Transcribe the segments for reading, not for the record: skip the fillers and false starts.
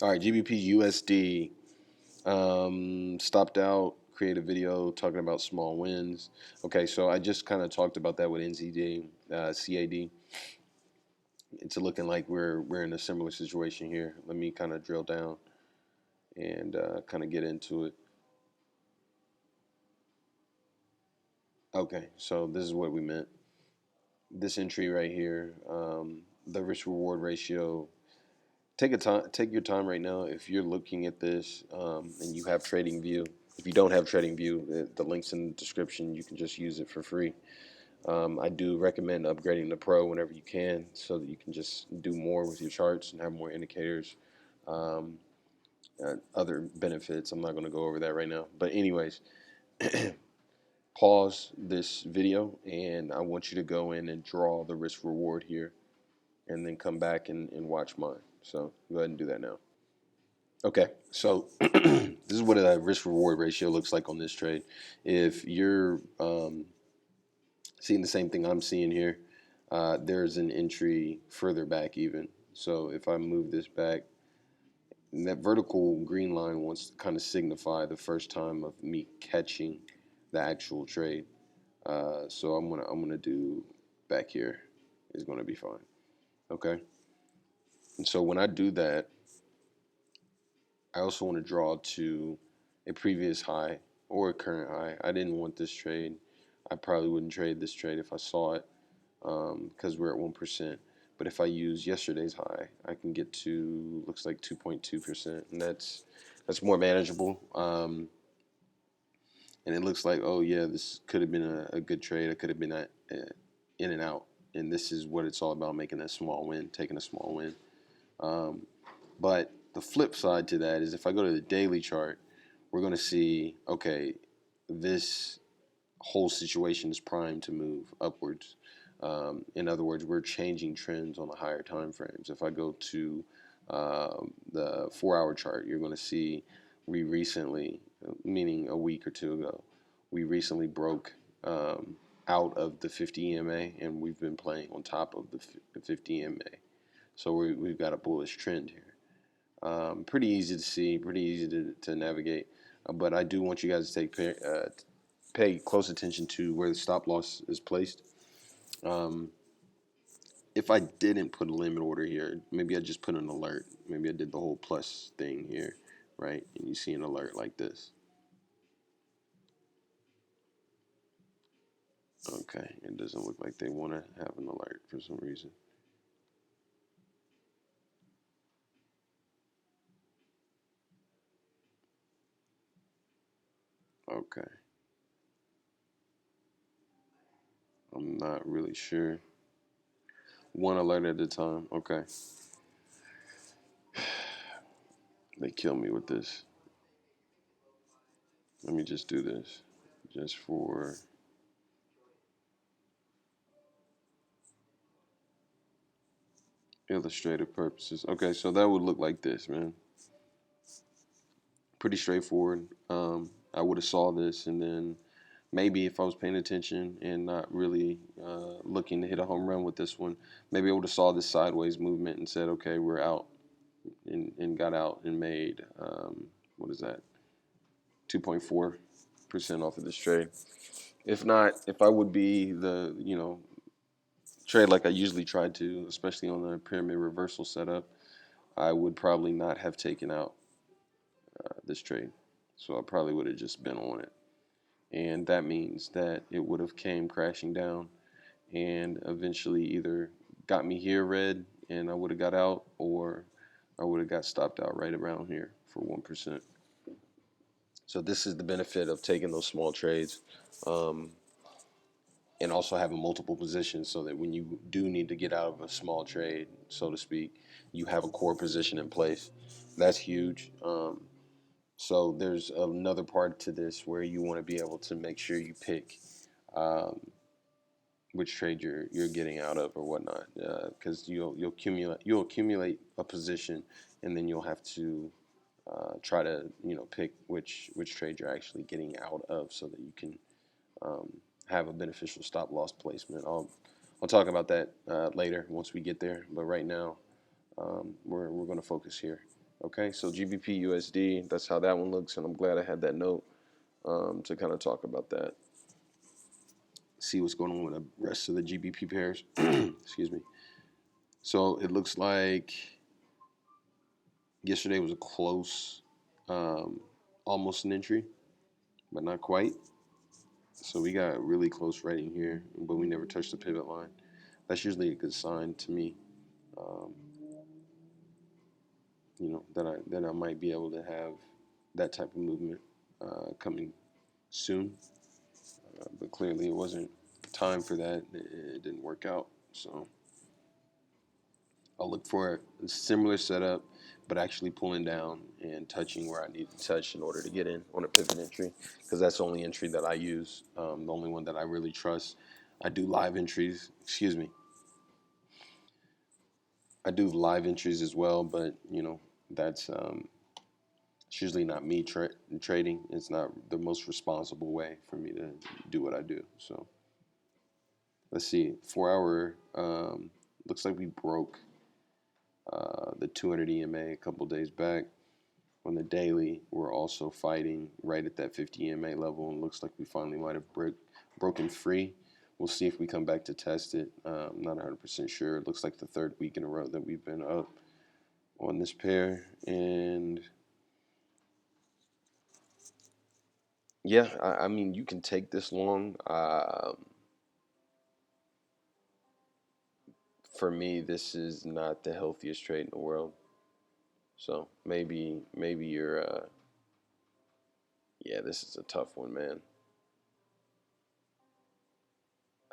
All right, GBP USD. Stopped out, created a video talking about small wins. Okay, so I just kind of talked about that with NZD, CAD. It's looking like we're in a similar situation here. Let me kind of drill down and kind of get into it. Okay, so this is what we meant. This entry right here, the risk reward ratio. Take your time right now. If you're looking at this and you have Tradingview, if you don't have Tradingview, the link's in the description. You can just use it for free. I do recommend upgrading to Pro whenever you can, so that you can just do more with your charts and have more indicators. Um, Other benefits. I'm not going to go over that right now. But anyways, pause this video, and I want you to go in and draw the risk reward here, and then come back and watch mine. So go ahead and do that now. Okay, so this is what a risk reward ratio looks like on this trade. If you're seeing the same thing I'm seeing here, there's an entry further back even. So if I move this back, that vertical green line wants to kind of signify the first time of me catching the actual trade. So I'm gonna do back here is gonna be fine. Okay, and so when I do that, I also want to draw to a previous high or a current high. I didn't want this trade. I probably wouldn't trade this trade if I saw it because we're at 1%. But if I use yesterday's high, I can get to looks like 2.2%, and that's more manageable. And it looks like, oh yeah, this could have been a good trade. It could have been in and out. And this is what it's all about: making a small win, taking a small win. Um, but the flip side to that is if I go to the daily chart, we're going to see, okay, this whole situation is primed to move upwards. In other words, we're changing trends on the higher time frames. If I go to the 4-hour chart, you're going to see we recently, meaning a week or two ago, we recently broke out of the 50 EMA, and we've been playing on top of the 50 EMA. So we've got a bullish trend here. Pretty easy to see, pretty easy to navigate. But I do want you guys to pay close attention to where the stop loss is placed. Um, if I didn't put a limit order here, maybe I just put an alert. Maybe I did the whole plus thing here, right? And you see an alert like this. Okay, it doesn't look like they want to have an alert for some reason. Okay, I'm not really sure. One alert at a time. Okay, they kill me with this. Let me just do this, just for illustrative purposes. Okay, so that would look like this, man. Pretty straightforward. I would have saw this, and then maybe if I was paying attention and not really looking to hit a home run with this one, maybe I would have saw this sideways movement and said, okay, we're out, and got out and made what is that, 2.4% off of this trade. If not, if I would be the trade like I usually try to, especially on the pyramid reversal setup, I would probably not have taken out this trade. So I probably would have just been on it. And that means that it would have came crashing down and eventually either got me here red and I would have got out, or I would have got stopped out right around here for 1%. So this is the benefit of taking those small trades, um, and also having multiple positions, so that when you do need to get out of a small trade, so to speak, you have a core position in place. That's huge. So there's another part to this where you want to be able to make sure you pick um, which trade you're getting out of or whatnot, because you'll accumulate a position, and then you'll have to try to pick which trade you're actually getting out of, so that you can um, have a beneficial stop loss placement. I'll talk about that later once we get there, but right now we're going to focus here. Okay, so GBP USD, that's how that one looks, and I'm glad I had that note to kind of talk about that. See what's going on with the rest of the GBP pairs. Excuse me. So it looks like yesterday was a close, almost an entry, but not quite. So we got really close right in here, but we never touched the pivot line. That's usually a good sign to me. Um, that I might be able to have that type of movement coming soon. But clearly, it wasn't time for that. It didn't work out. So I'll look for a similar setup, but actually pulling down and touching where I need to touch in order to get in on a pivot entry, because that's the only entry that I use, the only one that I really trust. I do live entries. Excuse me. I do live entries as well, but that's it's usually not me trading. It's not the most responsible way for me to do what I do. So let's see. 4 hour looks like we broke the 200 EMA a couple days back. On the daily, we're also fighting right at that 50 EMA level, and looks like we finally might have broken free. We'll see if we come back to test it. I'm not 100% sure. It looks like the third week in a row that we've been up on this pair, and yeah, I mean, you can take this long. For me, this is not the healthiest trade in the world. So maybe you're yeah, this is a tough one, man.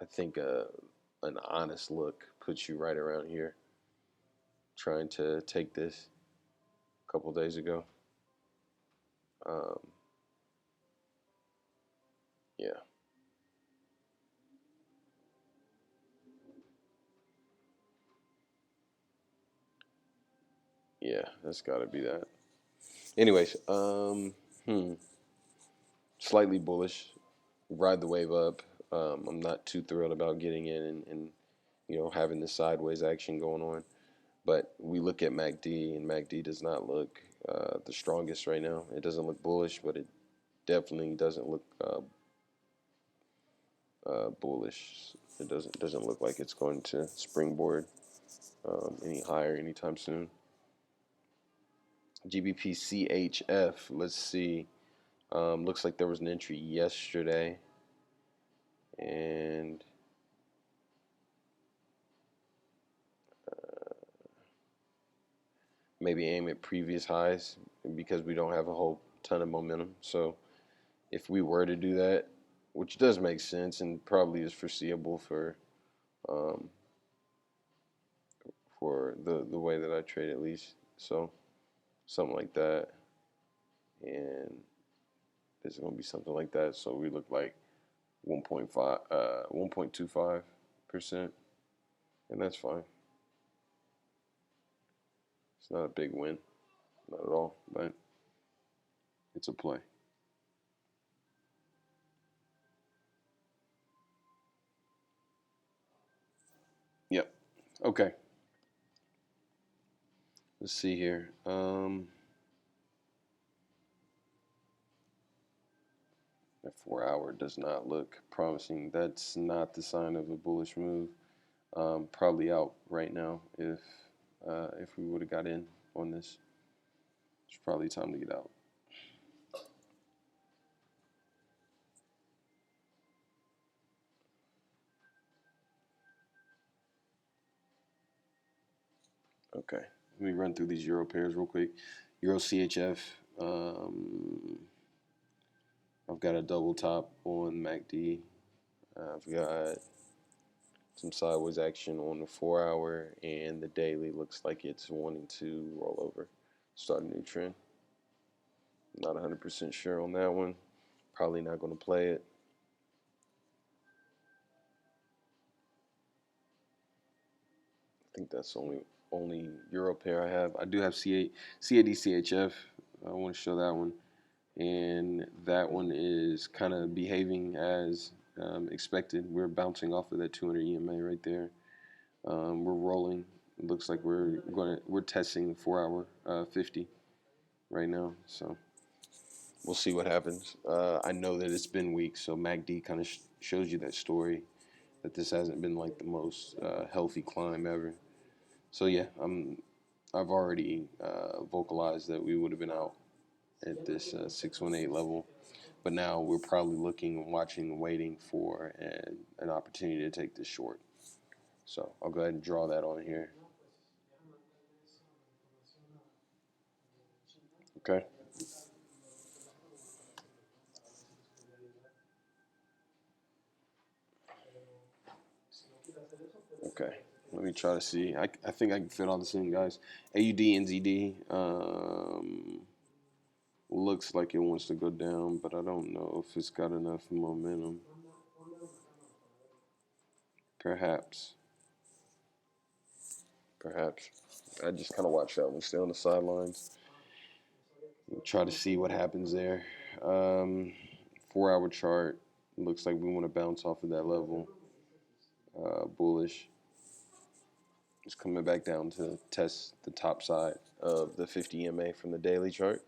I think an honest look puts you right around here. Trying to take this a couple days ago. Um, yeah, yeah, that's got to be that. Anyways, slightly bullish. Ride the wave up. I'm not too thrilled about getting in and having the sideways action going on. But we look at MACD, and MACD does not look the strongest right now. It doesn't look bullish, but it definitely doesn't look bullish. It doesn't look like it's going to springboard any higher anytime soon. GBP CHF. Let's see. Looks like there was an entry yesterday, and maybe aim at previous highs because we don't have a whole ton of momentum. So if we were to do that, which does make sense and probably is foreseeable um, for the way that I trade at least. So something like that, and there's gonna be something like that. So we look like 1.5, 1.25%, and that's fine. It's not a big win, not at all, but it's a play. Yep. Okay. Let's see here. That 4 hour does not look promising. That's not the sign of a bullish move. Probably out right now if we would have got in on this. It's probably time to get out. Okay. Let me run through these Euro pairs real quick. Euro CHF. I've got a double top on MACD. I've got some sideways action on the 4 hour, and the daily looks like it's wanting to roll over, start a new trend. Not 100% sure on that one. Probably not going to play it. I think that's the only Euro pair I have. I do have CAD CHF. I want to show that one, and that one is kind of behaving as expected. We're bouncing off of that 200 EMA right there. We're rolling. It looks like we're testing 4 hour 50. right now. So we'll see what happens. I know that it's been weak, so MACD kind of shows you that story that this hasn't been like the most healthy climb ever. So yeah, I've already vocalized that we would have been out at this 618 level, but now we're probably looking and watching and waiting for an opportunity to take this short. So I'll go ahead and draw that on here. Okay. Okay. Let me try to see. I think I can fit all this in, guys. AUD, NZD. Looks like it wants to go down, but I don't know if it's got enough momentum. Perhaps. Perhaps. I just kind of watch that one, stay on the sidelines, try to see what happens there. 4 hour chart looks like we want to bounce off of that level. Bullish. It's coming back down to test the top side of the 50 EMA from the daily chart.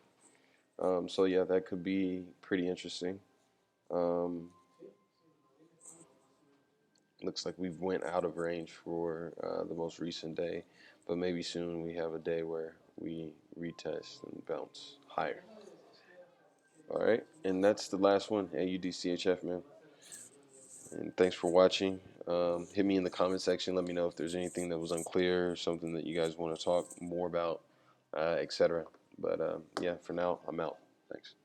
So yeah, that could be pretty interesting. Looks like we've went out of range for the most recent day, but maybe soon we have a day where we retest and bounce higher. All right, and that's the last one, AUD CHF, man. And thanks for watching. Hit me in the comment section. Let me know if there's anything that was unclear, something that you guys want to talk more about, etc. But yeah, for now, I'm out. Thanks.